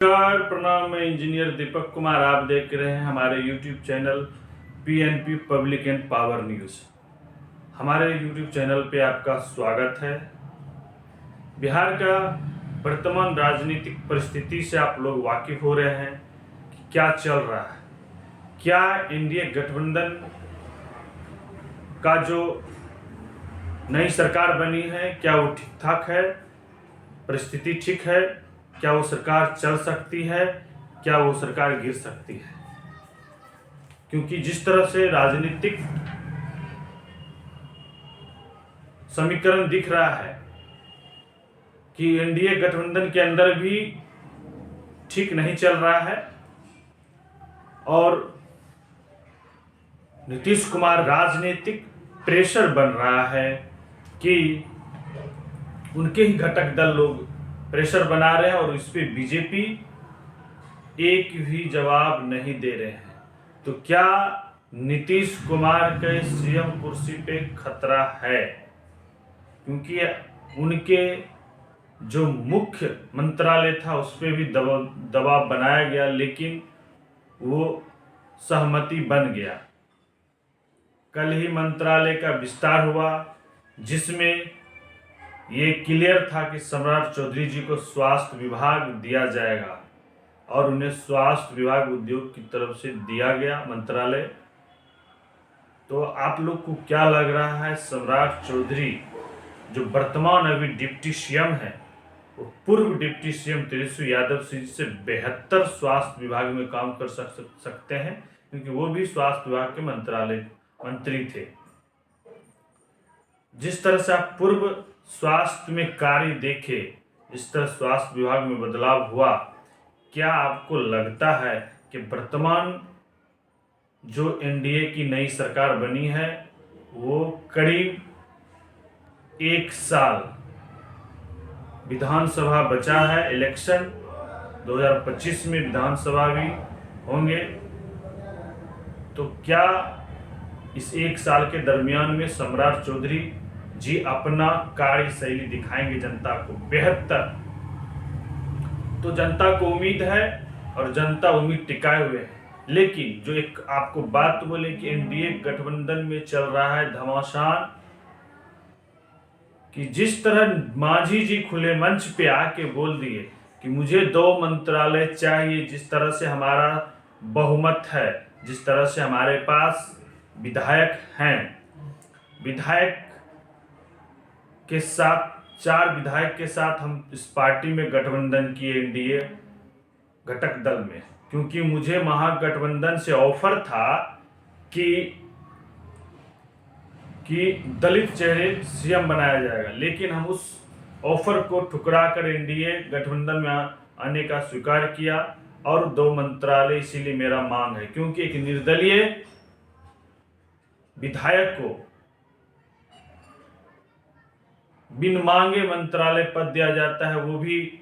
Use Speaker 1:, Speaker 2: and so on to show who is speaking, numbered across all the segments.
Speaker 1: नमस्कार, प्रणाम। मैं इंजीनियर दीपक कुमार। आप देख रहे हैं हमारे YouTube channel PNP public and power news. हमारे YouTube चैनल पे आपका स्वागत है। बिहार का वर्तमान राजनीतिक परिस्थिति से आप लोग वाकिफ हो रहे हैं कि क्या चल रहा है। क्या एनडीए गठबंधन का जो नई सरकार बनी है, क्या वो ठीक ठाक है, परिस्थिति ठीक है, क्या वो सरकार चल सकती है, क्या वो सरकार गिर सकती है। क्योंकि जिस तरह से राजनीतिक समीकरण दिख रहा है कि एनडीए गठबंधन के अंदर भी ठीक नहीं चल रहा है और नीतीश कुमार राजनीतिक प्रेशर बन रहा है कि उनके ही घटक दल लोग प्रेशर बना रहे हैं और इस पे बीजेपी एक भी जवाब नहीं दे रहे हैं। तो क्या नीतीश कुमार के सीएम कुर्सी पे खतरा है? क्योंकि उनके जो मुख्य मंत्रालय था उस पर भी दबाव बनाया गया, लेकिन वो सहमति बन गया। कल ही मंत्रालय का विस्तार हुआ जिसमें ये क्लियर था कि सम्राट चौधरी जी को स्वास्थ्य विभाग दिया जाएगा और उन्हें स्वास्थ्य विभाग उद्योग की तरफ से दिया गया मंत्रालय। तो आप लोग को क्या लग रहा है, सम्राट चौधरी जो वर्तमान अभी डिप्टी सीएम है, वो पूर्व डिप्टी सीएम तेजस्वी यादव से बेहतर स्वास्थ्य विभाग में काम कर सकते हैं? क्योंकि वो भी स्वास्थ्य विभाग के मंत्रालय मंत्री थे। जिस तरह से आप पूर्व स्वास्थ्य में कार्य देखे, इस तरह स्वास्थ्य विभाग में बदलाव हुआ। क्या आपको लगता है कि वर्तमान जो एनडीए की नई सरकार बनी है वो करीब 1 साल, विधानसभा बचा है, इलेक्शन 2025 में विधानसभा भी होंगे, तो क्या इस 1 साल के दरमियान में सम्राट चौधरी जी अपना कार्यशैली दिखाएंगे जनता को बेहतर? तो जनता को उम्मीद है और जनता उम्मीद टिकाए हुए है। लेकिन जो एक आपको बात बोले कि एनडीए गठबंधन में चल रहा है घमासान, कि जिस तरह मांझी जी खुले मंच पे आके बोल दिए कि मुझे 2 मंत्रालय चाहिए, जिस तरह से हमारा बहुमत है, जिस तरह से हमारे पास विधायक हैं, विधायक के साथ 4 विधायक के साथ हम इस पार्टी में गठबंधन किए एनडीए घटक दल में, क्योंकि मुझे महागठबंधन से ऑफर था कि दलित चेहरे सीएम बनाया जाएगा, लेकिन हम उस ऑफर को ठुकरा कर एनडीए गठबंधन में आने का स्वीकार किया और 2 मंत्रालय इसीलिए मेरा मांग है। क्योंकि एक निर्दलीय विधायक को बिन मांगे मंत्रालय पद दिया जाता है, वो भी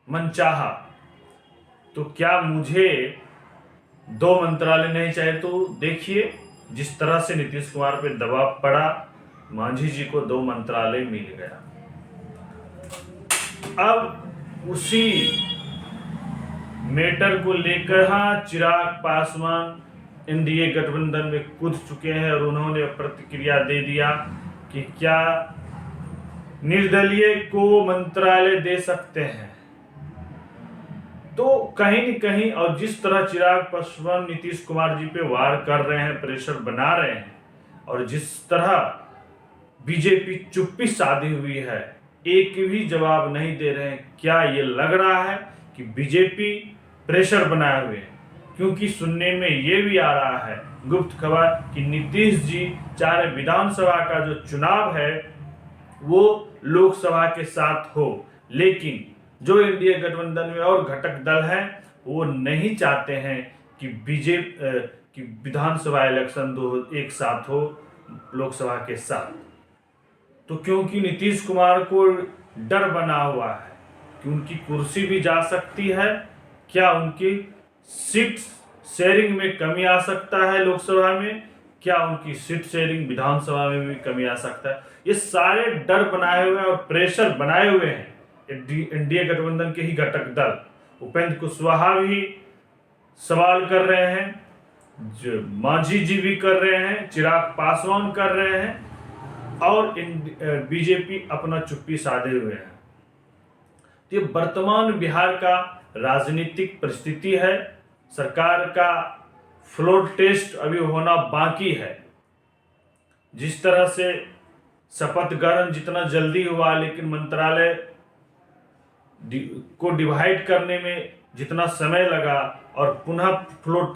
Speaker 1: मनचाहा। तो क्या मुझे 2 मंत्रालय नहीं चाहिए? तो देखिए जिस तरह से नीतीश कुमार पे दबाव पड़ा, मांझी जी को 2 मंत्रालय मिल गया। अब उसी मैटर को लेकर चिराग पासवान एनडीए गठबंधन में कूद चुके हैं और उन्होंने प्रतिक्रिया दे दिया कि क्या निर्दलीय को मंत्रालय दे सकते हैं। तो कहीं न कहीं, और जिस तरह चिराग पासवान नीतीश कुमार जी पे वार कर रहे हैं, प्रेशर बना रहे हैं, और जिस तरह बीजेपी चुप्पी साधी हुई है, एक भी जवाब नहीं दे रहे हैं, क्या ये लग रहा है कि बीजेपी प्रेशर बनाए हुए है? क्योंकि सुनने में ये भी आ रहा है गुप्त खबर कि नीतीश जी चाह रहे विधानसभा का जो चुनाव है वो लोकसभा के साथ हो, लेकिन जो एनडीए गठबंधन में और घटक दल हैं वो नहीं चाहते हैं कि कि विधानसभा इलेक्शन एक साथ हो लोकसभा के साथ। तो क्योंकि नीतीश कुमार को डर बना हुआ है कि उनकी कुर्सी भी जा सकती है, क्या उनकी सीट शेयरिंग में कमी आ सकता है लोकसभा में, क्या उनकी सीट शेयरिंग विधानसभा में भी कमी आ सकता है। ये सारे डर बनाए हुए हैं और प्रेशर बनाए हुए हैं एनडीए गठबंधन के ही घटक दल उपेंद्र कुशवाहा भी सवाल कर रहे हैं, जो मांझी जी भी कर रहे हैं, चिराग पासवान कर रहे हैं और बीजेपी अपना चुप्पी साधे हुए हैं। तो ये वर्तमान बिहार का राजनीतिक परिस्थिति है। सरकार का फ्लोर टेस्ट अभी होना बाकी है। जिस तरह से शपथ ग्रहण जितना जल्दी हुआ, लेकिन मंत्रालय को डिवाइड करने में जितना समय लगा, और पुनः फ्लोर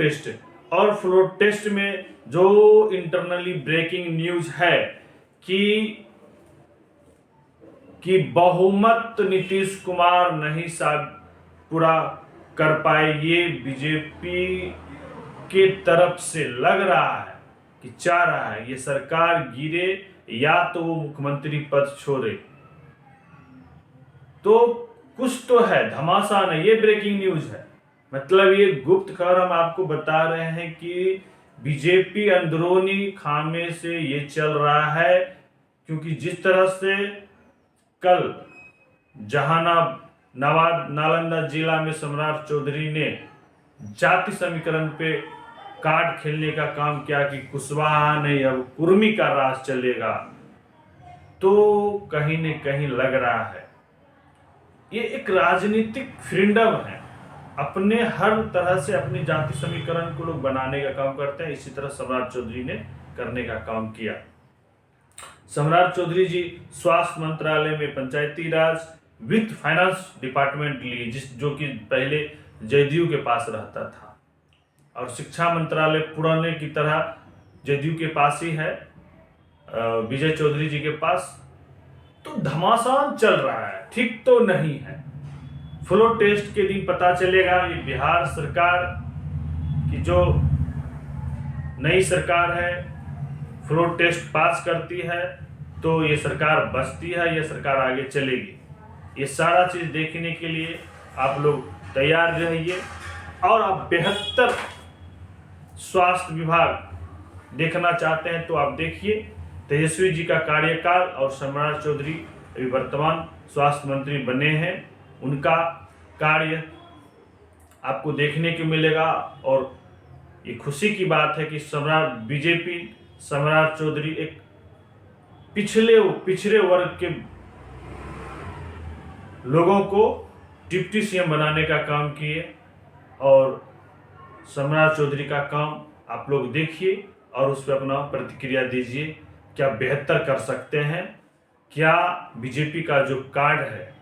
Speaker 1: टेस्ट में जो इंटरनली ब्रेकिंग न्यूज है कि बहुमत नीतीश कुमार नहीं पूरा कर पाए, ये बीजेपी के तरफ से लग रहा है कि चाह रहा है ये सरकार गिरे या तो वो मुख्यमंत्री पद छोड़े। तो कुछ तो है, धमासा नहीं, ये ब्रेकिंग न्यूज है। मतलब ये गुप्त खबर हम आपको बता रहे हैं कि बीजेपी अंदरूनी खामे से ये चल रहा है, क्योंकि जिस तरह से कल नालंदा जिला में सम्राट चौधरी ने जाति समीकरण पे कार्ड खेलने का काम किया कि कुशवाहा नहीं अब कुर्मी का राज चलेगा, तो कहीं न कहीं लग रहा है ये एक राजनीतिक फ्रीडम है। अपने हर तरह से अपनी जाति समीकरण को लोग बनाने का काम करते हैं। इसी तरह सम्राट चौधरी ने करने का काम किया। सम्राट चौधरी जी स्वास्थ्य मंत्रालय में पंचायती राज वित्त फाइनेंस डिपार्टमेंट लिए, जो कि पहले जदयू के पास रहता था, और शिक्षा मंत्रालय पुराने की तरह जदयू के पास ही है, विजय चौधरी जी के पास। तो घमासान चल रहा है, ठीक तो नहीं है। फ्लोर टेस्ट के दिन पता चलेगा। ये बिहार सरकार की जो नई सरकार है, फ्लोर टेस्ट पास करती है तो ये सरकार बचती है, ये सरकार आगे चलेगी। ये सारा चीज देखने के लिए आप लोग तैयार रहिए, और आप बेहतर स्वास्थ्य विभाग देखना चाहते हैं तो आप देखिए तेजस्वी जी का कार्यकाल, और सम्राट चौधरी अभी वर्तमान स्वास्थ्य मंत्री बने हैं, उनका कार्य आपको देखने को मिलेगा। और ये खुशी की बात है कि बीजेपी सम्राट चौधरी एक पिछड़े वर्ग के लोगों को डिप्टी सीएम बनाने का काम किए, और सम्राट चौधरी का काम आप लोग देखिए और उस पर अपना प्रतिक्रिया दीजिए। क्या बेहतर कर सकते हैं? क्या बीजेपी का जो कार्ड है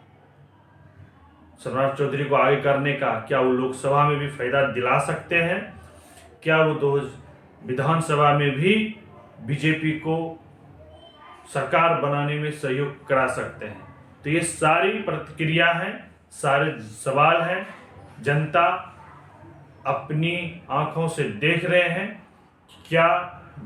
Speaker 1: सम्राट चौधरी को आगे करने का, क्या वो लोकसभा में भी फायदा दिला सकते हैं? क्या वो विधानसभा में भी बीजेपी को सरकार बनाने में सहयोग करा सकते हैं? तो ये सारी प्रतिक्रिया हैं, सारे सवाल हैं। जनता अपनी आंखों से देख रहे हैं। क्या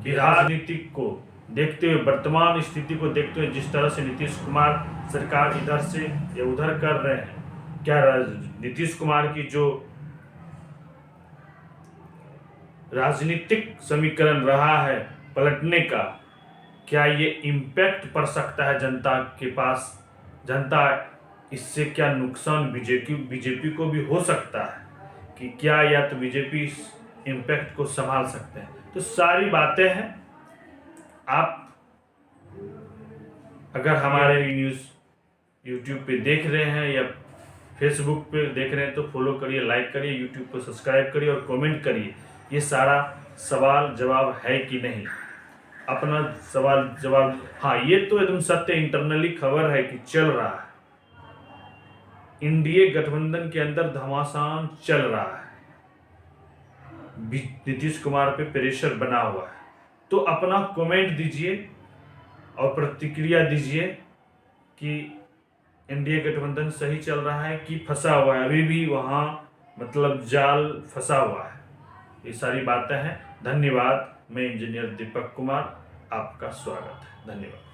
Speaker 1: राजनीतिक को देखते हुए, वर्तमान स्थिति को देखते हुए, जिस तरह से नीतीश कुमार सरकार इधर से या उधर कर रहे हैं, क्या नीतीश कुमार की जो राजनीतिक समीकरण रहा है पलटने का, क्या ये इम्पैक्ट पड़ सकता है जनता के पास? जनता इससे क्या नुकसान बीजेपी को भी हो सकता है कि क्या, या तो बीजेपी इस इम्पैक्ट को संभाल सकते हैं? तो सारी बातें हैं। आप अगर हमारे न्यूज़ यूट्यूब पे देख रहे हैं या फेसबुक पे देख रहे हैं तो फॉलो करिए, लाइक करिए, यूट्यूब को सब्सक्राइब करिए और कमेंट करिए ये सारा सवाल जवाब है कि नहीं। अपना सवाल जवाब, हाँ ये तो एकदम सत्य इंटरनली खबर है कि चल रहा है, एनडीए गठबंधन के अंदर घमासान चल रहा है, नीतीश कुमार पे प्रेशर बना हुआ है। तो अपना कमेंट दीजिए और प्रतिक्रिया दीजिए कि एनडीए गठबंधन सही चल रहा है कि फंसा हुआ है, अभी भी वहाँ मतलब जाल फंसा हुआ है। ये सारी बातें हैं। धन्यवाद। मैं इंजीनियर दीपक कुमार, आपका स्वागत है। धन्यवाद।